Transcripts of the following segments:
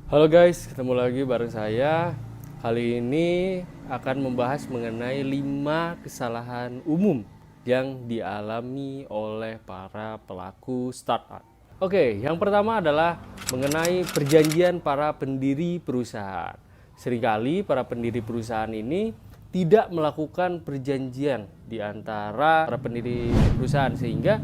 Halo guys, ketemu lagi bareng saya. Kali ini akan membahas mengenai 5 kesalahan umum yang dialami oleh para pelaku startup. Oke, yang pertama adalah mengenai perjanjian para pendiri perusahaan. Seringkali para pendiri perusahaan ini tidak melakukan perjanjian di antara para pendiri perusahaan sehingga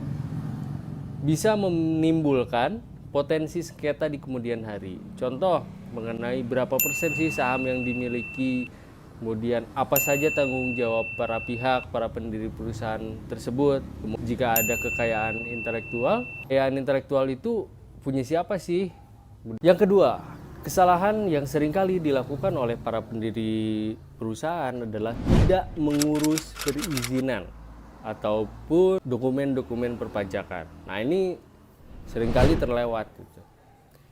bisa menimbulkan potensi sengketa di kemudian hari. Contoh mengenai berapa persen sih saham yang dimiliki, kemudian apa saja tanggung jawab para pihak, para pendiri perusahaan tersebut. Jika ada kekayaan intelektual itu punya siapa sih? Yang kedua, kesalahan yang seringkali dilakukan oleh para pendiri perusahaan adalah tidak mengurus perizinan ataupun dokumen-dokumen perpajakan. Nah, ini seringkali terlewat gitu.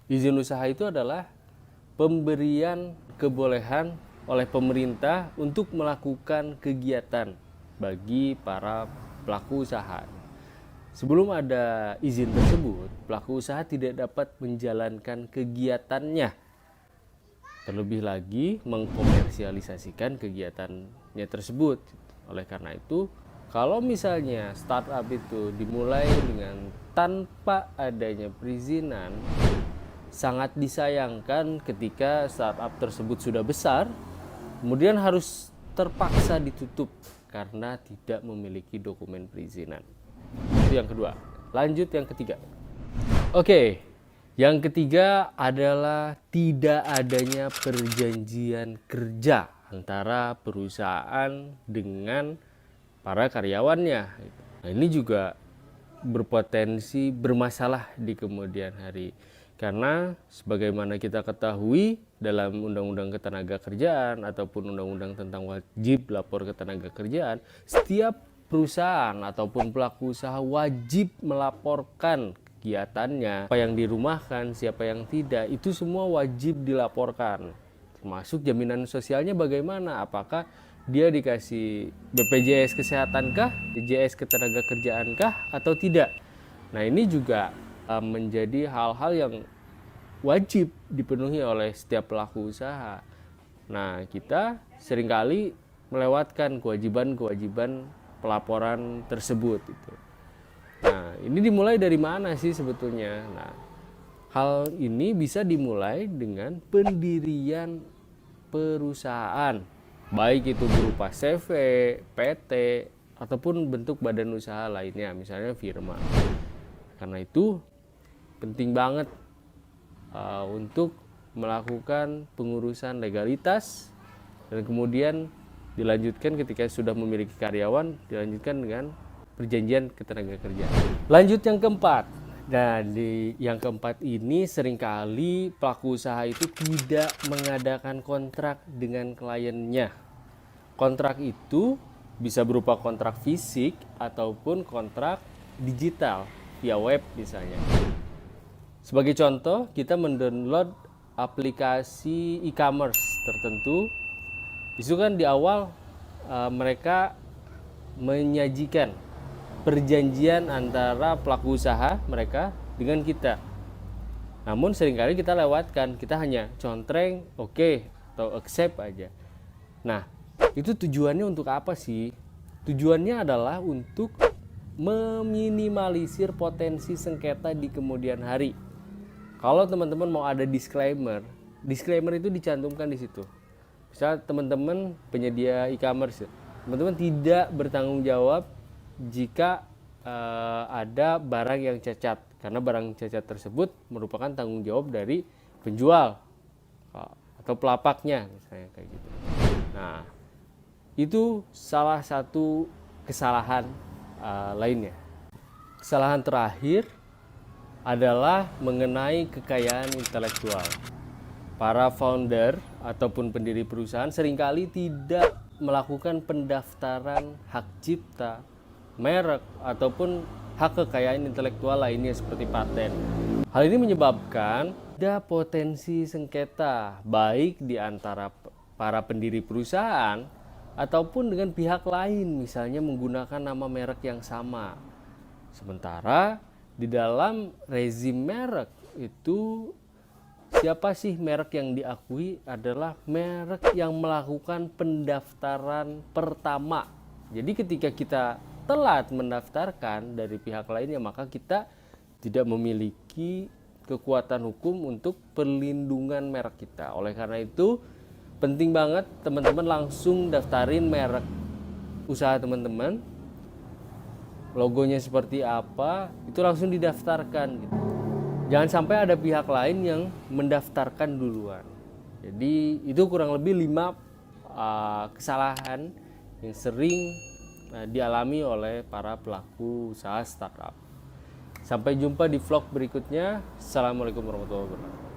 Izin usaha itu adalah pemberian kebolehan oleh pemerintah untuk melakukan kegiatan bagi para pelaku usaha. Sebelum ada izin tersebut, pelaku usaha tidak dapat menjalankan kegiatannya. Terlebih lagi mengkomersialisasikan kegiatannya tersebut. Oleh karena itu, kalau misalnya startup itu dimulai dengan tanpa adanya perizinan, sangat disayangkan ketika startup tersebut sudah besar, kemudian harus terpaksa ditutup karena tidak memiliki dokumen perizinan. Itu yang kedua. Lanjut yang ketiga. Oke, yang ketiga adalah tidak adanya perjanjian kerja antara perusahaan dengan para karyawannya. Nah, ini juga berpotensi bermasalah di kemudian hari. Karena sebagaimana kita ketahui dalam Undang-Undang Ketenagakerjaan ataupun Undang-Undang tentang wajib lapor ketenagakerjaan, setiap perusahaan ataupun pelaku usaha wajib melaporkan kegiatannya, apa yang dirumahkan, siapa yang tidak, itu semua wajib dilaporkan. Termasuk jaminan sosialnya bagaimana, apakah dia dikasih BPJS Kesehatan kah, BPJS Ketenagakerjaan kah, atau tidak. Nah, ini juga menjadi hal-hal yang wajib dipenuhi oleh setiap pelaku usaha. Nah, kita seringkali melewatkan kewajiban-kewajiban pelaporan tersebut itu. Nah, ini dimulai dari mana sih sebetulnya? Nah, hal ini bisa dimulai dengan pendirian perusahaan, baik itu berupa CV, PT, ataupun bentuk badan usaha lainnya, misalnya firma. Karena itu penting banget untuk melakukan pengurusan legalitas dan kemudian dilanjutkan ketika sudah memiliki karyawan, dilanjutkan dengan perjanjian ketenagakerjaan. Lanjut yang keempat. Nah, di yang keempat ini seringkali pelaku usaha itu tidak mengadakan kontrak dengan kliennya. Kontrak itu bisa berupa kontrak fisik ataupun kontrak digital via web misalnya. Sebagai contoh, kita mendownload aplikasi e-commerce tertentu. Itu kan di awal mereka menyajikan perjanjian antara pelaku usaha mereka dengan kita. Namun seringkali kita lewatkan, kita hanya contreng, oke, atau accept aja. Nah, itu tujuannya untuk apa sih? Tujuannya adalah untuk meminimalisir potensi sengketa di kemudian hari. Kalau teman-teman mau ada disclaimer itu dicantumkan di situ. Misal teman-teman penyedia e-commerce, teman-teman tidak bertanggung jawab jika ada barang yang cacat, karena barang cacat tersebut merupakan tanggung jawab dari penjual atau pelapaknya misalnya kayak gitu. Nah, itu salah satu kesalahan lainnya. Kesalahan terakhir adalah mengenai kekayaan intelektual. Para founder ataupun pendiri perusahaan seringkali tidak melakukan pendaftaran hak cipta, merek, ataupun hak kekayaan intelektual lainnya seperti paten. Hal ini menyebabkan ada potensi sengketa baik di antara para pendiri perusahaan ataupun dengan pihak lain, misalnya menggunakan nama merek yang sama. Sementara di dalam rezim merek itu Siapa sih merek yang diakui? Adalah merek yang melakukan pendaftaran pertama. Jadi ketika kita telat mendaftarkan dari pihak lainnya, maka kita tidak memiliki kekuatan hukum untuk perlindungan merek kita. Oleh karena itu penting banget teman-teman langsung daftarin merek usaha teman-teman, logonya seperti apa, itu langsung didaftarkan gitu. Jangan sampai ada pihak lain yang mendaftarkan duluan. Jadi itu kurang lebih 5 kesalahan yang sering dialami oleh para pelaku usaha startup. Sampai jumpa di vlog berikutnya. Assalamualaikum warahmatullahi wabarakatuh.